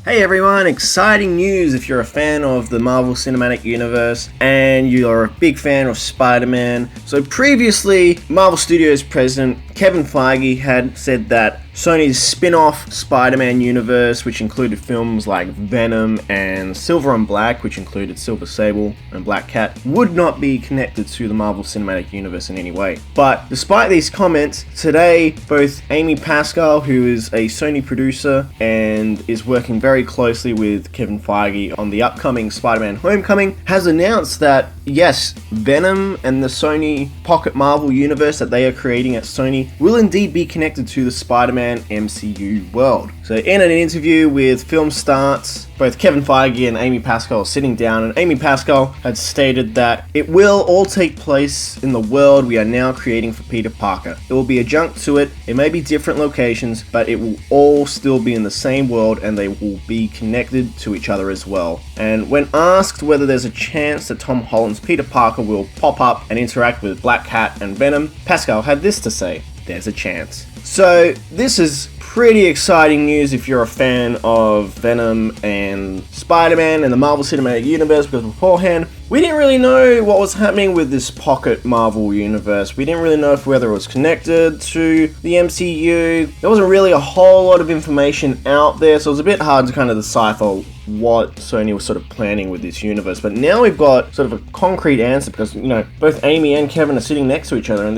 Hey everyone, exciting news if you're a fan of the Marvel Cinematic Universe and you're a big fan of Spider-Man. So previously, Marvel Studios president Kevin Feige had said that Sony's spin-off Spider-Man universe, which included films like Venom and Silver and Black, which included Silver Sable and Black Cat, would not be connected to the Marvel Cinematic Universe in any way. But despite these comments, today both Amy Pascal, who is a Sony producer and is working very closely with Kevin Feige on the upcoming Spider-Man Homecoming, has announced that yes, Venom and the Sony Pocket Marvel universe that they are creating at Sony will indeed be connected to the Spider-Man MCU world. So in an interview with Film Starts, both Kevin Feige and Amy Pascal are sitting down, and Amy Pascal had stated that it will all take place in the world we are now creating for Peter Parker. It will be adjunct to it, it may be different locations, but it will all still be in the same world and they will be connected to each other as well. And when asked whether there's a chance that Tom Holland's Peter Parker will pop up and interact with Black Cat and Venom, Pascal had this to say: there's a chance. So this is pretty exciting news if you're a fan of Venom and Spider-Man and the Marvel Cinematic Universe, because beforehand we didn't really know what was happening with this pocket Marvel universe. We didn't really know whether it was connected to the MCU. There wasn't really a whole lot of information out there, so it was a bit hard to kind of decipher what Sony was sort of planning with this universe. But now we've got sort of a concrete answer, because, you know, both Amy and Kevin are sitting next to each other and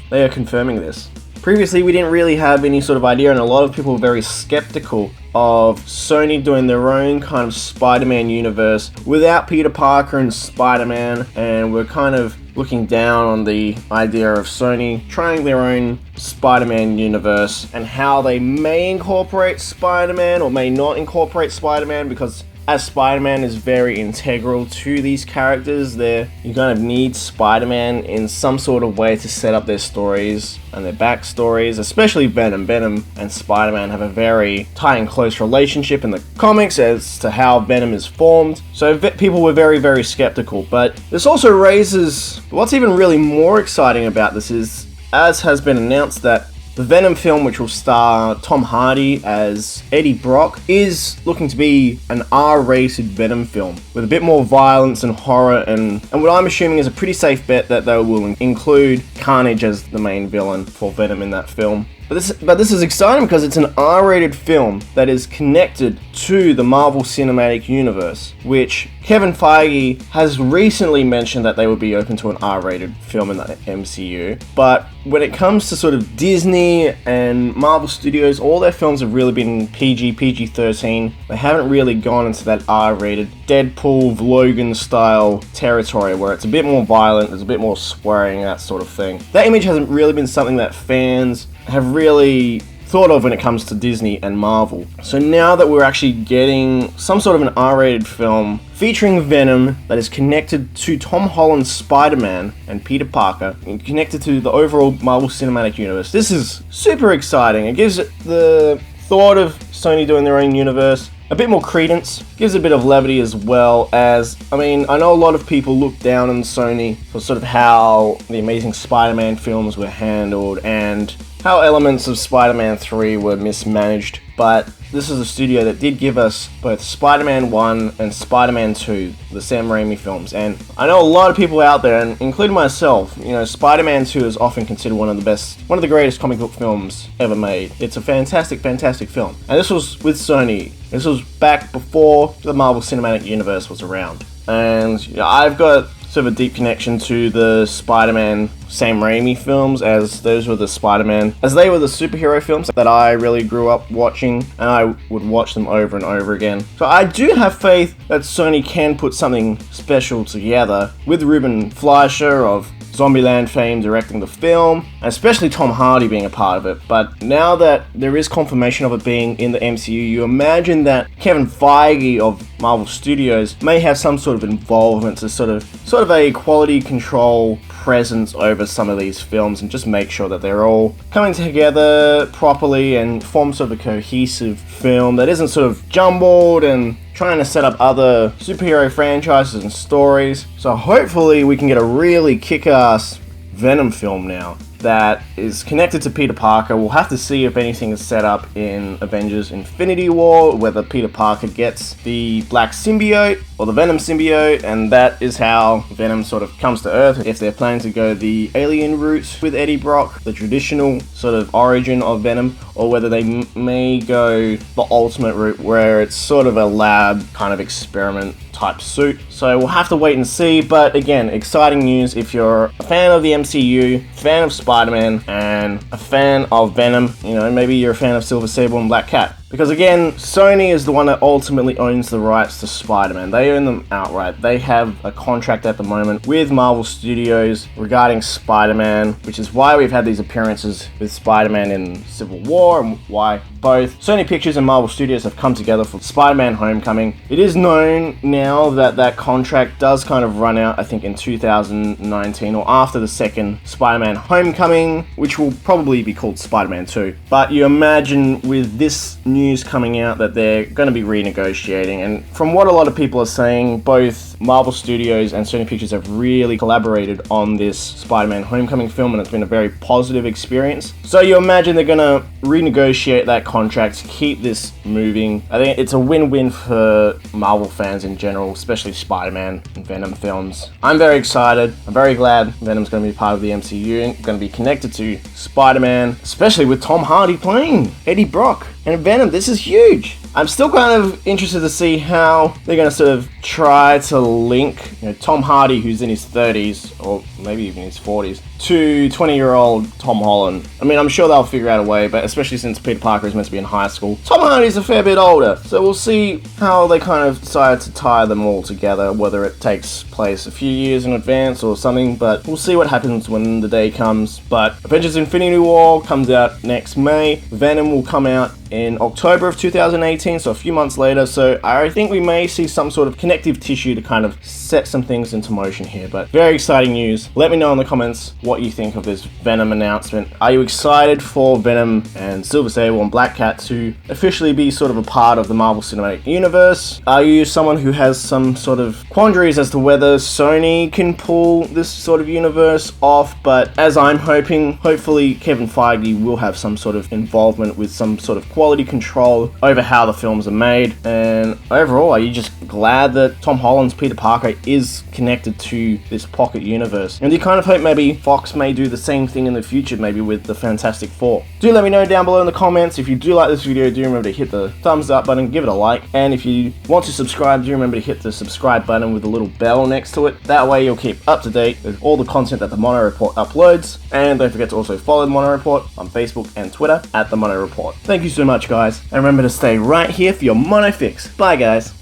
they are confirming this. Previously, we didn't really have any sort of idea, and a lot of people were very skeptical of Sony doing their own kind of Spider-Man universe without Peter Parker and Spider-Man, and we're kind of looking down on the idea of Sony trying their own Spider-Man universe and how they may incorporate Spider-Man or may not incorporate Spider-Man, because as Spider-Man is very integral to these characters, you kind of need Spider-Man in some sort of way to set up their stories and their backstories, especially Venom. Venom and Spider-Man have a very tight and close relationship in the comics as to how Venom is formed, so people were very, very skeptical. But this also raises, what's even really more exciting about this is, as has been announced, that the Venom film, which will star Tom Hardy as Eddie Brock, is looking to be an R-rated Venom film with a bit more violence and horror, and what I'm assuming is a pretty safe bet that they will include Carnage as the main villain for Venom in that film. But this is exciting because it's an R-rated film that is connected to the Marvel Cinematic Universe, which Kevin Feige has recently mentioned that they would be open to an R-rated film in the MCU. But when it comes to sort of Disney and Marvel Studios, all their films have really been PG-13. They haven't really gone into that R-rated Deadpool, Logan style territory where it's a bit more violent, there's a bit more swearing, that sort of thing. That image hasn't really been something that fans have really thought of when it comes to Disney and Marvel. So now that we're actually getting some sort of an R-rated film featuring Venom that is connected to Tom Holland's Spider-Man and Peter Parker, and connected to the overall Marvel Cinematic Universe, this is super exciting. It gives the thought of Sony doing their own universe a bit more credence, gives a bit of levity as well. As, I mean, I know a lot of people look down on Sony for sort of how the Amazing Spider-Man films were handled and how elements of Spider-Man 3 were mismanaged, but this is a studio that did give us both Spider-Man 1 and Spider-Man 2, the Sam Raimi films, and I know a lot of people out there, and including myself, you know, Spider-Man 2 is often considered one of the greatest comic book films ever made. It's a fantastic, fantastic film, and this was with Sony. This was back before the Marvel Cinematic Universe was around, and you know, I've got sort of a deep connection to the Spider-Man Sam Raimi films, as those were the they were the superhero films that I really grew up watching, and I would watch them over and over again. So I do have faith that Sony can put something special together with Ruben Fleischer of Zombieland fame directing the film, and especially Tom Hardy being a part of it. But now that there is confirmation of it being in the MCU, you imagine that Kevin Feige of Marvel Studios may have some sort of involvement to sort of a quality control presence over some of these films, and just make sure that they're all coming together properly and form sort of a cohesive film that isn't sort of jumbled and trying to set up other superhero franchises and stories. So hopefully we can get a really kick-ass Venom film now that is connected to Peter Parker. We'll have to see if anything is set up in Avengers Infinity War, whether Peter Parker gets the black symbiote or the Venom symbiote, and that is how Venom sort of comes to Earth. If they're planning to go the alien route with Eddie Brock, the traditional sort of origin of Venom, or whether they may go the ultimate route where it's sort of a lab kind of experiment type suit. So we'll have to wait and see, but again, exciting news if you're a fan of the MCU, fan of Spider-Man, and a fan of Venom. You know, maybe you're a fan of Silver Sable and Black Cat. Because again, Sony is the one that ultimately owns the rights to Spider-Man. They own them outright. They have a contract at the moment with Marvel Studios regarding Spider-Man, which is why we've had these appearances with Spider-Man in Civil War, and why both Sony Pictures and Marvel Studios have come together for Spider-Man Homecoming. It is known now that that contract does kind of run out, I think, in 2019 or after the second Spider-Man Homecoming, which will probably be called Spider-Man 2. But you imagine with this news coming out that they're going to be renegotiating, and from what a lot of people are saying, both Marvel Studios and Sony Pictures have really collaborated on this Spider-Man Homecoming film, and it's been a very positive experience. So you imagine they're going to renegotiate that contract to keep this moving. I think it's a win-win for Marvel fans in general, especially Spider-Man and Venom films. I'm very excited. I'm very glad Venom's going to be part of the MCU and going to be connected to Spider-Man, especially with Tom Hardy playing Eddie Brock and Venom. This is huge. I'm still kind of interested to see how they're going to sort of try to link, you know, Tom Hardy, who's in his 30s, or maybe even his 40s, to 20-year-old Tom Holland. I mean, I'm sure they'll figure out a way, but especially since Peter Parker is meant to be in high school, Tom Hardy's a fair bit older. So we'll see how they kind of decide to tie them all together, whether it takes place a few years in advance or something, but we'll see what happens when the day comes. But Avengers Infinity War comes out next May. Venom will come out in October of 2018, so a few months later. So I think we may see some sort of connective tissue to kind of set some things into motion here. But very exciting news. Let me know in the comments what you think of this Venom announcement. Are you excited for Venom and Silver Sable and Black Cat to officially be sort of a part of the Marvel Cinematic Universe? Are you someone who has some sort of quandaries as to whether Sony can pull this sort of universe off? But as I'm hoping, hopefully Kevin Feige will have some sort of involvement with some sort of quality control over how the films are made. And overall, are you just glad that Tom Holland's Peter Parker is connected to this pocket universe? And do you kind of hope maybe Fox may do the same thing in the future, maybe with the Fantastic Four? Do let me know down below in the comments. If you do like this video, do remember to hit the thumbs up button, give it a like, and if you want to subscribe, do remember to hit the subscribe button with the little bell next to it. That way you'll keep up to date with all the content that the Mono Report uploads. And don't forget to also follow the Mono Report on Facebook and Twitter at the Mono Report. Thank you so much, guys, and remember to stay right here for your Mono Fix. Bye, guys.